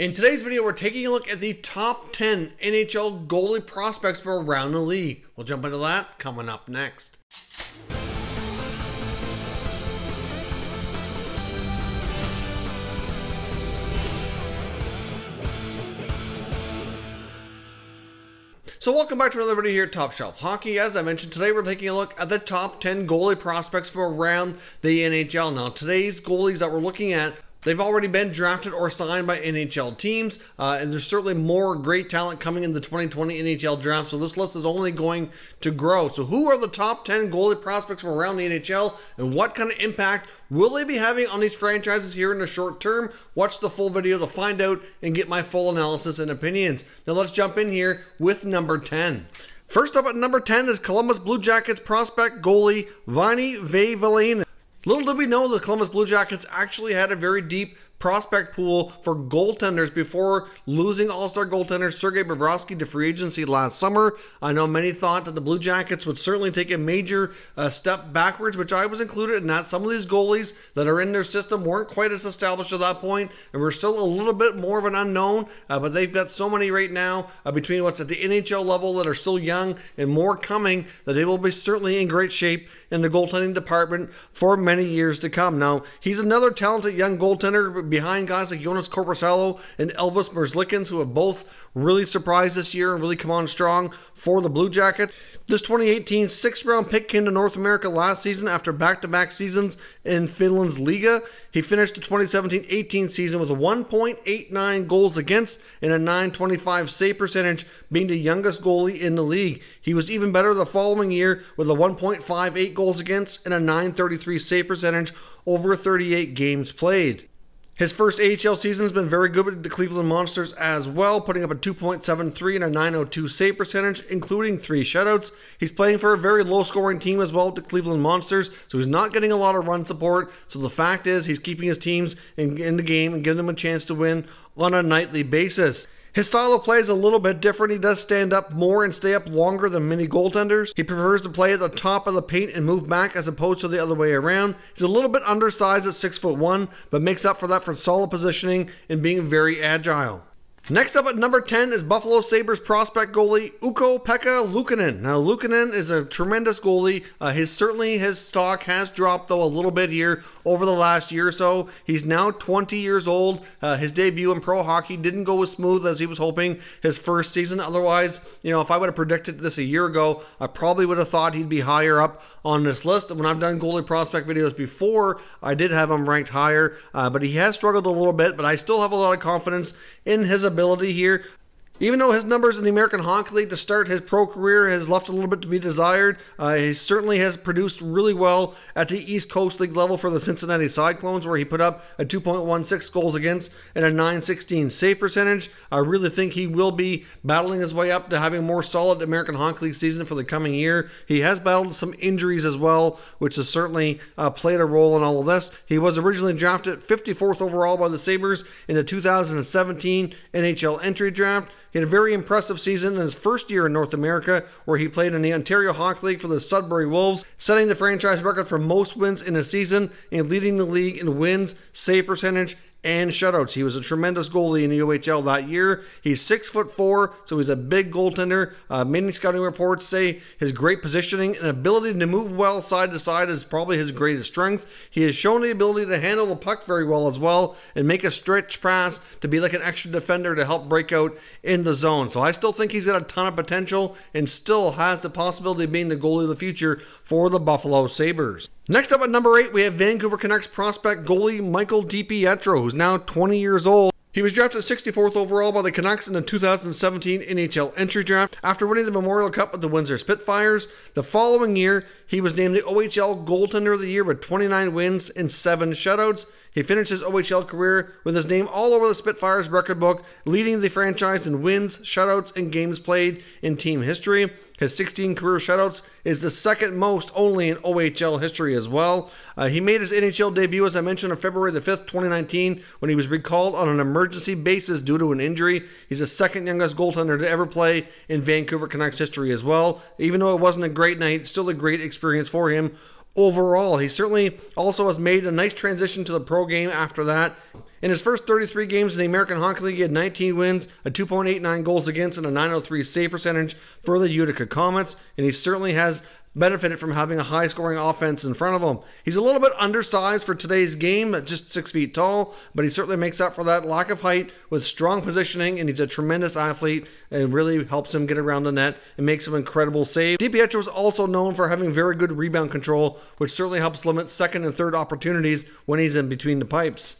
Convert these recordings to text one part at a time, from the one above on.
In today's video, we're taking a look at the top 10 NHL goalie prospects from around the league. We'll jump into that coming up next. So welcome back to another video here at Top Shelf Hockey. As I mentioned, today we're taking a look at the top 10 goalie prospects from around the NHL. Now, today's goalies that we're looking at, they've already been drafted or signed by NHL teams, and there's certainly more great talent coming in the 2020 NHL draft, so this list is only going to grow. So who are the top 10 goalie prospects from around the NHL, and what kind of impact will they be having on these franchises here in the short term? Watch the full video to find out and get my full analysis and opinions. Now let's jump in here with number 10. First up at number 10 is Columbus Blue Jackets prospect goalie VEHVILAINEN. Little did we know the Columbus Blue Jackets actually had a very deep prospect pool for goaltenders before losing all-star goaltender Sergei Bobrovsky to free agency last summer. I know many thought that the Blue Jackets would certainly take a major step backwards, which I was included in that. Some of these goalies that are in their system weren't quite as established at that point, and we're still a little bit more of an unknown, but they've got so many right now between what's at the NHL level that are still young and more coming that they will be certainly in great shape in the goaltending department for many years to come. Now, he's another talented young goaltender behind guys like Jonas Korpisalo and Elvis Merzlikins, who have both really surprised this year and really come on strong for the Blue Jackets. This 2018 sixth-round pick came to North America last season after back-to-back seasons in Finland's Liga. He finished the 2017-18 season with a 1.89 goals against and a .925 save percentage, being the youngest goalie in the league. He was even better the following year with a 1.58 goals against and a .933 save percentage over 38 games played. His first AHL season has been very good with the Cleveland Monsters as well, putting up a 2.73 and a .902 save percentage, including 3 shutouts. He's playing for a very low-scoring team as well, the Cleveland Monsters, so he's not getting a lot of run support. So the fact is he's keeping his teams in the game and giving them a chance to win on a nightly basis. His style of play is a little bit different. He does stand up more and stay up longer than many goaltenders. He prefers to play at the top of the paint and move back as opposed to the other way around. He's a little bit undersized at 6'1", but makes up for that for solid positioning and being very agile. Next up at number 10 is Buffalo Sabres prospect goalie UKKO-PEKKA LUUKKONEN. Now, LUUKKONEN is a tremendous goalie. His stock has dropped, though, a little bit here over the last year or so. He's now 20 years old. His debut in pro hockey didn't go as smooth as he was hoping his first season. Otherwise, if I would have predicted this a year ago, I probably would have thought he'd be higher up on this list. When I've done goalie prospect videos before, I did have him ranked higher, but he has struggled a little bit, but I still have a lot of confidence in his ability here. Even though his numbers in the American Hockey League to start his pro career has left a little bit to be desired, he certainly has produced really well at the East Coast League level for the Cincinnati Cyclones, where he put up a 2.16 goals against and a .916 save percentage. I really think he will be battling his way up to having a more solid American Hockey League season for the coming year. He has battled some injuries as well, which has certainly played a role in all of this. He was originally drafted 54th overall by the Sabres in the 2017 NHL entry draft. He had a very impressive season in his first year in North America, where he played in the Ontario Hockey League for the Sudbury Wolves, setting the franchise record for most wins in a season and leading the league in wins, save percentage, and shutouts. He was a tremendous goalie in the UHL that year. He's 6'4", so he's a big goaltender. Many scouting reports say his great positioning and ability to move well side to side is probably his greatest strength. He has shown the ability to handle the puck very well as well and make a stretch pass to be like an extra defender to help break out in the zone. So I still think he's got a ton of potential and still has the possibility of being the goalie of the future for the Buffalo Sabres. Next up at number 8, we have Vancouver Canucks prospect goalie Michael Dipietro, who's now 20 years old. He was drafted 64th overall by the Canucks in the 2017 NHL entry draft after winning the Memorial Cup with the Windsor Spitfires. The following year, he was named the OHL Goaltender of the Year with 29 wins and 7 shutouts. He finished his OHL career with his name all over the Spitfires record book, leading the franchise in wins, shutouts, and games played in team history. His 16 career shutouts is the second most only in OHL history as well. He made his NHL debut, as I mentioned, on February the 5th, 2019, when he was recalled on an emergency basis due to an injury. He's the second youngest goaltender to ever play in Vancouver Canucks history as well. Even though it wasn't a great night, still a great experience for him overall. He certainly also has made a nice transition to the pro game after that. In his first 33 games in the American Hockey League, he had 19 wins, a 2.89 goals against, and a 903 save percentage for the Utica Comets, and he certainly has benefited from having a high-scoring offense in front of him. He's a little bit undersized for today's game, at just 6 feet tall, but he certainly makes up for that lack of height with strong positioning, and he's a tremendous athlete and really helps him get around the net and makes some incredible saves. Dipietro is also known for having very good rebound control, which certainly helps limit second and third opportunities when he's in between the pipes.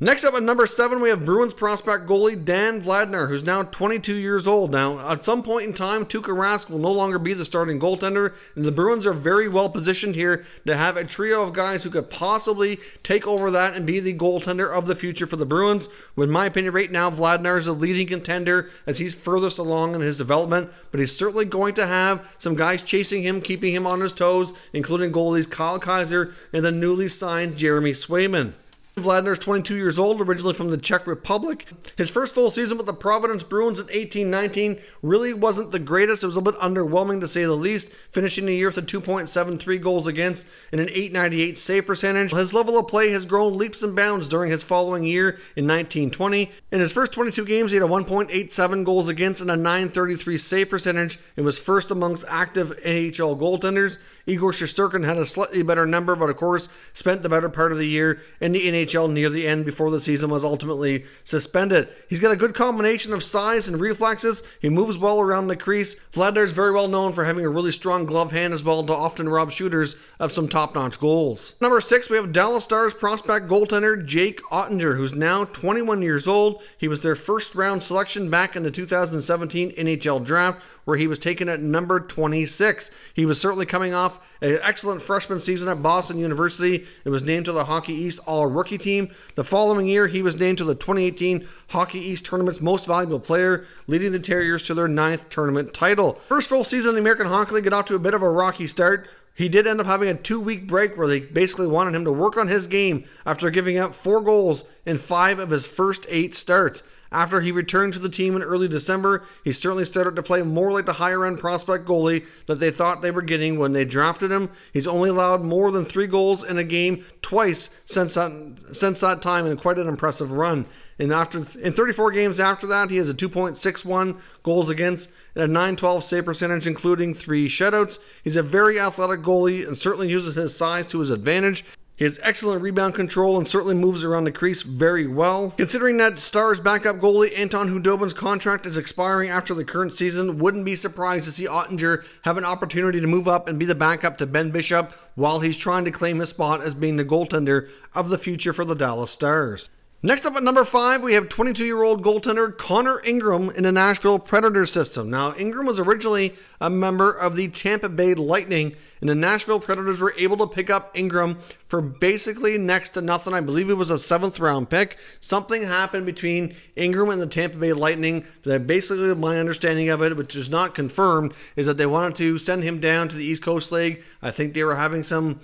Next up at number 7, we have Bruins prospect goalie Dan VLADAR, who's now 22 years old. Now, at some point in time, Tuukka Rask will no longer be the starting goaltender, and the Bruins are very well positioned here to have a trio of guys who could possibly take over that and be the goaltender of the future for the Bruins. In my opinion, right now, VLADAR is a leading contender as he's furthest along in his development, but he's certainly going to have some guys chasing him, keeping him on his toes, including goalies Kyle Kaiser and the newly signed Jeremy Swayman. VLADAR is 22 years old, originally from the Czech Republic. His first full season with the Providence Bruins in 18-19 really wasn't the greatest. It was a little bit underwhelming to say the least, finishing the year with a 2.73 goals against and an 898 save percentage. His level of play has grown leaps and bounds during his following year in 19-20. In his first 22 games, he had a 1.87 goals against and a 933 save percentage and was first amongst active NHL goaltenders. Igor Shesterkin had a slightly better number, but of course spent the better part of the year in the NHL near the end before the season was ultimately suspended. He's got a good combination of size and reflexes. He moves well around the crease. VLADAR is very well known for having a really strong glove hand as well to often rob shooters of some top-notch goals. Number 6, we have Dallas Stars prospect goaltender Jake Oettinger, who's now 21 years old. He was their first-round selection back in the 2017 NHL Draft, where he was taken at number 26. He was certainly coming off an excellent freshman season at Boston University and was named to the Hockey East All-Rookie team. The following year, he was named to the 2018 Hockey East Tournament's Most Valuable Player, leading the Terriers to their 9th tournament title. First full season in the American Hockey League got off to a bit of a rocky start. He did end up having a 2-week break where they basically wanted him to work on his game after giving up 4 goals in 5 of his first 8 starts. After he returned to the team in early December, he certainly started to play more like the higher-end prospect goalie that they thought they were getting when they drafted him. He's only allowed more than 3 goals in a game twice since that time, in quite an impressive run. And in 34 games after that, he has a 2.61 goals against and a 912 save percentage, including 3 shutouts. He's a very athletic goalie and certainly uses his size to his advantage. He has excellent rebound control and certainly moves around the crease very well. Considering that Stars backup goalie Anton Hudobin's contract is expiring after the current season, wouldn't be surprised to see Oettinger have an opportunity to move up and be the backup to Ben Bishop while he's trying to claim his spot as being the goaltender of the future for the Dallas Stars. Next up at number 5, we have 22-year-old goaltender Connor Ingram in the Nashville Predators system. Now, Ingram was originally a member of the Tampa Bay Lightning, and the Nashville Predators were able to pick up Ingram for basically next to nothing. I believe it was a 7th-round pick. Something happened between Ingram and the Tampa Bay Lightning that basically, my understanding of it, which is not confirmed, is that they wanted to send him down to the East Coast League. I think they were having some,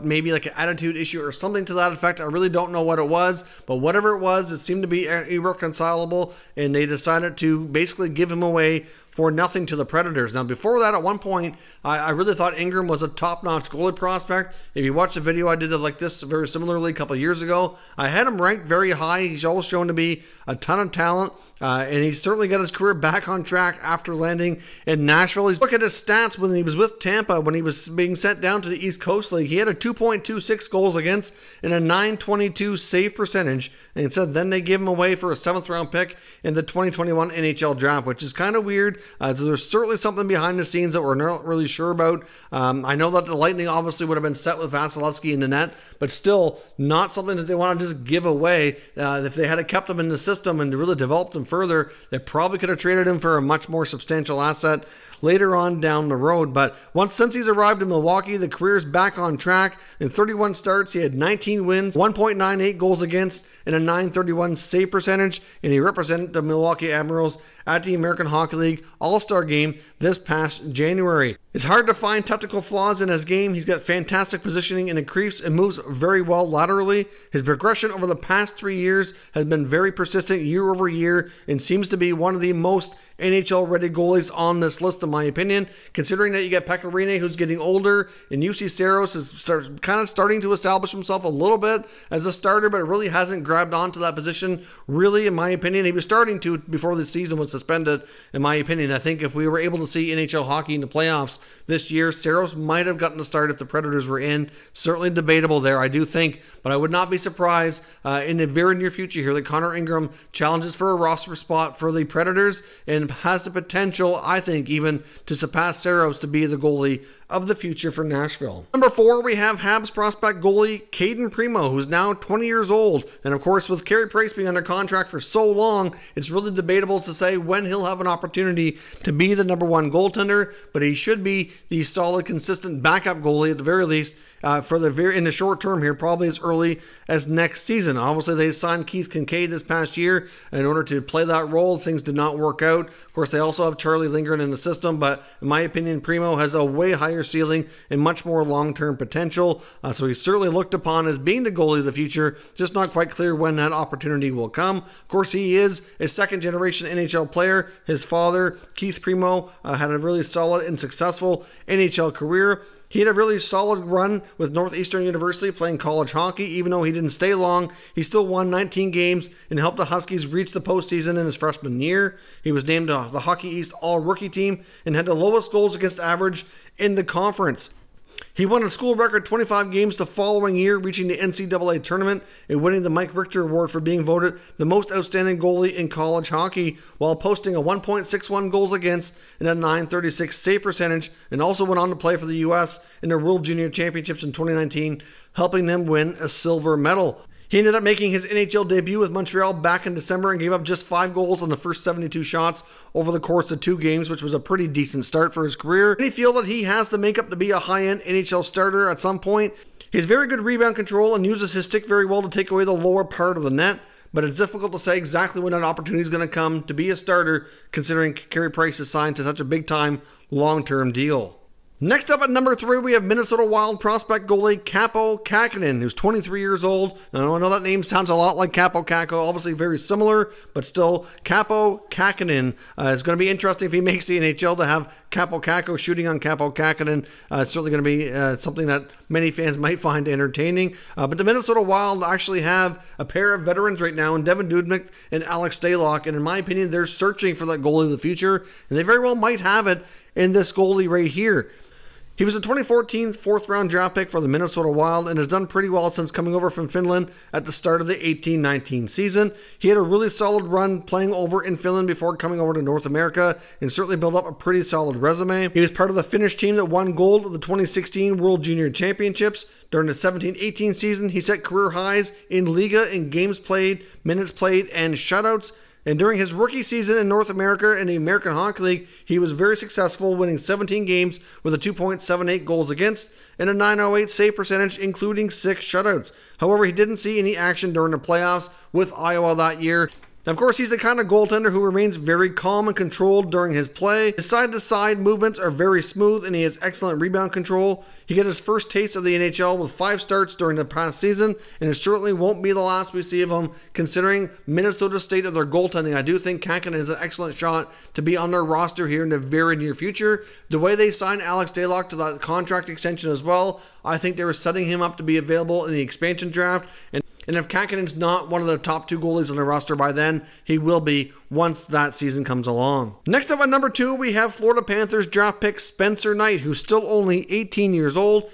maybe like an attitude issue or something to that effect. I really don't know what it was, but whatever it was, it seemed to be irreconcilable, and they decided to basically give him away for nothing to the Predators. Now, before that, at one point, I really thought Ingram was a top-notch goalie prospect. If you watch the video, I did it like this very similarly a couple of years ago. I had him ranked very high. He's always shown to be a ton of talent, and he's certainly got his career back on track after landing in Nashville. Look at his stats when he was with Tampa, when he was being sent down to the East Coast League. He had a 2.26 goals against and a 922 save percentage, and said then they gave him away for a 7th-round pick in the 2021 NHL Draft, which is kind of weird. So there's certainly something behind the scenes that we're not really sure about. I know that the Lightning obviously would have been set with Vasilevsky in the net, but still not something that they want to just give away. If they had kept him in the system and really developed him further, they probably could have traded him for a much more substantial asset later on down the road. But since he's arrived in Milwaukee, the career's back on track. In 31 starts, he had 19 wins, 1.98 goals against, and a 931 save percentage, and he represented the Milwaukee Admirals at the American Hockey League All-Star Game this past January. It's hard to find technical flaws in his game. He's got fantastic positioning in the crease and moves very well laterally. His progression over the past 3 years has been very persistent year over year and seems to be one of the most NHL-ready goalies on this list, in my opinion, considering that you get Pekka Rinne, who's getting older, and Juuse Saros is kind of starting to establish himself a little bit as a starter, but it really hasn't grabbed onto that position, really, in my opinion. He was starting to before the season was suspended, in my opinion. I think if we were able to see NHL hockey in the playoffs this year, Saros might have gotten a start if the Predators were in. Certainly debatable there, I do think, but I would not be surprised in the very near future here that Connor Ingram challenges for a roster spot for the Predators and has the potential, I think, even to surpass Saros to be the goalie of the future for Nashville. Number 4, we have Habs prospect goalie CAYDEN PRIMEAU, who's now 20 years old. And of course, with Carey Price being under contract for so long, it's really debatable to say when he'll have an opportunity to be the number 1 goaltender, but he should be the solid, consistent backup goalie at the very least in the short term here, probably as early as next season. Obviously, they signed Keith Kincaid this past year in order to play that role. Things did not work out. Of course, they also have Charlie Lindgren in the system, but in my opinion, Primeau has a way higher ceiling and much more long-term potential. So he's certainly looked upon as being the goalie of the future, just not quite clear when that opportunity will come. Of course, he is a second-generation NHL player. His father, Keith Primeau, had a really solid and successful NHL career. He had a really solid run with Northeastern University playing college hockey. Even though he didn't stay long, he still won 19 games and helped the Huskies reach the postseason in his freshman year. He was named the Hockey East All-Rookie Team and had the lowest goals against average in the conference. He won a school record 25 games the following year, reaching the NCAA tournament and winning the Mike Richter Award for being voted the most outstanding goalie in college hockey, while posting a 1.61 goals against and a .936 save percentage, and also went on to play for the U.S. in the World Junior Championships in 2019, helping them win a silver medal. He ended up making his NHL debut with Montreal back in December and gave up just 5 goals on the first 72 shots over the course of 2 games, which was a pretty decent start for his career. Many feel that he has the makeup to be a high-end NHL starter at some point. He has very good rebound control and uses his stick very well to take away the lower part of the net, but it's difficult to say exactly when that opportunity is going to come to be a starter, considering Carey Price is signed to such a big-time, long-term deal. Next up at number 3, we have Minnesota Wild prospect goalie Kaapo-Kähkönen, who's 23 years old. Now, I know that name sounds a lot like Kaapo-Kakko, obviously very similar, but still, Kaapo-Kähkönen is going to be interesting if he makes the NHL to have Kaapo-Kakko shooting on Kaapo-Kähkönen. It's certainly going to be something that many fans might find entertaining. But the Minnesota Wild actually have a pair of veterans right now in Devin Dubnyk and Alex Stalock, and in my opinion, they're searching for that goalie of the future, and they very well might have it in this goalie right here. He was a 2014 4th-round draft pick for the Minnesota Wild and has done pretty well since coming over from Finland at the start of the 18-19 season. He had a really solid run playing over in Finland before coming over to North America and certainly built up a pretty solid resume. He was part of the Finnish team that won gold at the 2016 World Junior Championships. During the 17-18 season, he set career highs in Liga in games played, minutes played, and shutouts. And during his rookie season in North America in the American Hockey League, he was very successful, winning 17 games with a 2.78 goals against and a .908 save percentage, including 6 shutouts. However, he didn't see any action during the playoffs with Iowa that year. Now, of course, he's the kind of goaltender who remains very calm and controlled during his play. His side-to-side movements are very smooth, and he has excellent rebound control. He got his first taste of the NHL with 5 starts during the past season, and it certainly won't be the last we see of him, considering Minnesota's state of their goaltending. I do think Kähkönen is an excellent shot to be on their roster here in the very near future. The way they signed Alex Stalock to that contract extension as well, I think they were setting him up to be available in the expansion draft, and if Kähkönen's not one of the top 2 goalies on the roster by then, he will be once that season comes along. Next up at number 2, we have Florida Panthers draft pick Spencer Knight, who's still only 18 years old.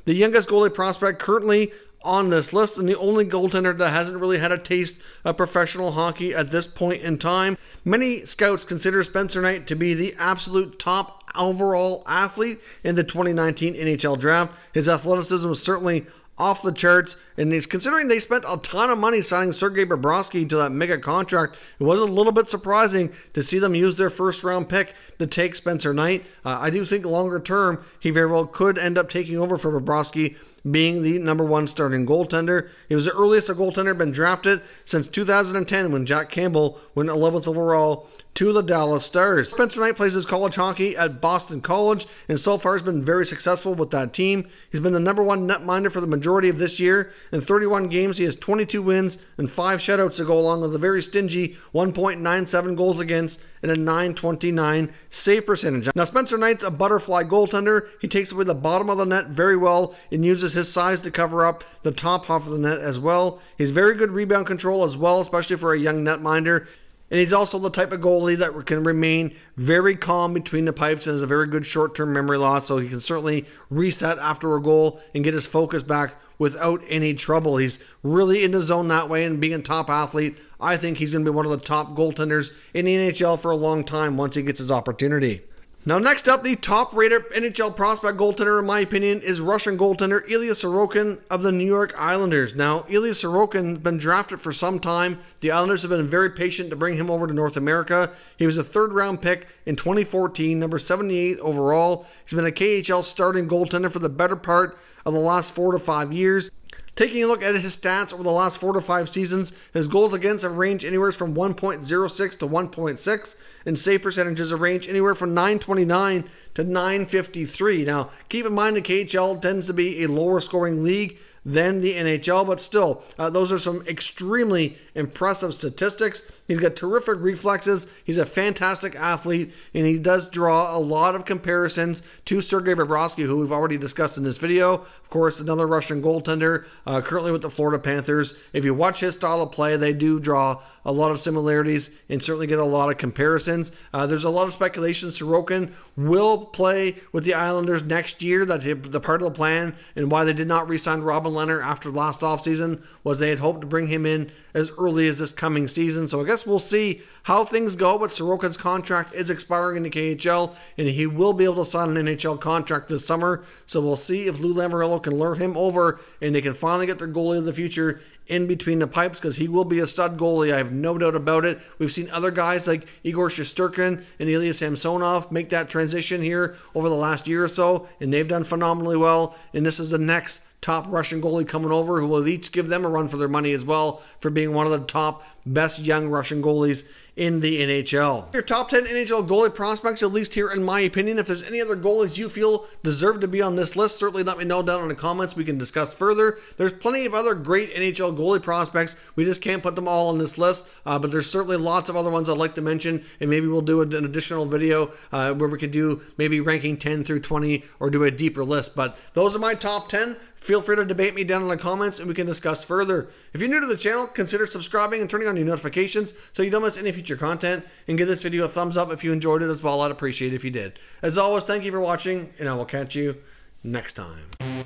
The youngest goalie prospect currently on this list and the only goaltender that hasn't really had a taste of professional hockey at this point in time. Many scouts consider Spencer Knight to be the absolute top overall athlete in the 2019 NHL draft. His athleticism was certainly off the charts, and he's considering they spent a ton of money signing Sergei Bobrovsky to that mega contract. It was a little bit surprising to see them use their 1st-round pick to take Spencer Knight. I do think longer term, he very well could end up taking over for Bobrovsky being the #1 starting goaltender. He was the earliest a goaltender been drafted since 2010 when Jack Campbell went 11th overall to the Dallas Stars. Spencer Knight plays his college hockey at Boston College and so far has been very successful with that team. He's been the #1 netminder for the majority of this year. In 31 games, he has 22 wins and 5 shutouts to go along with a very stingy 1.97 goals against and a .929 save percentage. Now, Spencer Knight's a butterfly goaltender. He takes away the bottom of the net very well and uses his size to cover up the top half of the net as well. He's very good rebound control as well, especially for a young netminder. And he's also the type of goalie that can remain very calm between the pipes and has a very good short-term memory loss, so he can certainly reset after a goal and get his focus back without any trouble. He's really in the zone that way, and being a top athlete, I think he's going to be one of the top goaltenders in the NHL for a long time once he gets his opportunity. Now, next up, the top-rated NHL prospect goaltender, in my opinion, is Russian goaltender Ilya Sorokin of the New York Islanders. Now, Ilya Sorokin has been drafted for some time. The Islanders have been very patient to bring him over to North America. He was a third-round pick in 2014, number 78 overall. He's been a KHL starting goaltender for the better part of the last 4 to 5 years. Taking a look at his stats over the last 4 to 5 seasons, his goals against have ranged anywhere from 1.06 to 1.6, and save percentages have ranged anywhere from 929 to 953. Now, keep in mind the KHL tends to be a lower scoring league than the NHL, but still, those are some extremely impressive statistics. He's got terrific reflexes. He's a fantastic athlete, and he does draw a lot of comparisons to Sergei Bobrovsky, who we've already discussed in this video. Of course, another Russian goaltender, currently with the Florida Panthers. If you watch his style of play, they do draw a lot of similarities and certainly get a lot of comparisons. There's a lot of speculation Sorokin will play with the Islanders next year. That's the part of the plan, and why they did not re-sign Robin Lehner after last offseason was they had hoped to bring him in as early as this coming season. So I guess we'll see how things go, but Sorokin's contract is expiring in the KHL, and he will be able to sign an NHL contract this summer. So we'll see if Lou Lamoriello can lure him over and they can finally get their goalie of the future in between the pipes, because he will be a stud goalie. I have no doubt about it. We've seen other guys like Igor Shesterkin and Ilya Samsonov make that transition here over the last year or so, and they've done phenomenally well. And this is the next top Russian goalie coming over, who will each give them a run for their money as well for being one of the top best young Russian goalies in the NHL. Your top 10 NHL goalie prospects, at least here in my opinion. If there's any other goalies you feel deserve to be on this list, certainly let me know down in the comments. We can discuss further. There's plenty of other great NHL goalie prospects. We just can't put them all on this list, but there's certainly lots of other ones I'd like to mention, and maybe we'll do an additional video where we could do maybe ranking 10 through 20 or do a deeper list. But those are my top 10. Feel free to debate me down in the comments and we can discuss further. If you're new to the channel, consider subscribing and turning on your notifications so you don't miss any future content, and give this video a thumbs up if you enjoyed it as well. I'd appreciate it if you did. As always, thank you for watching, and I will catch you next time.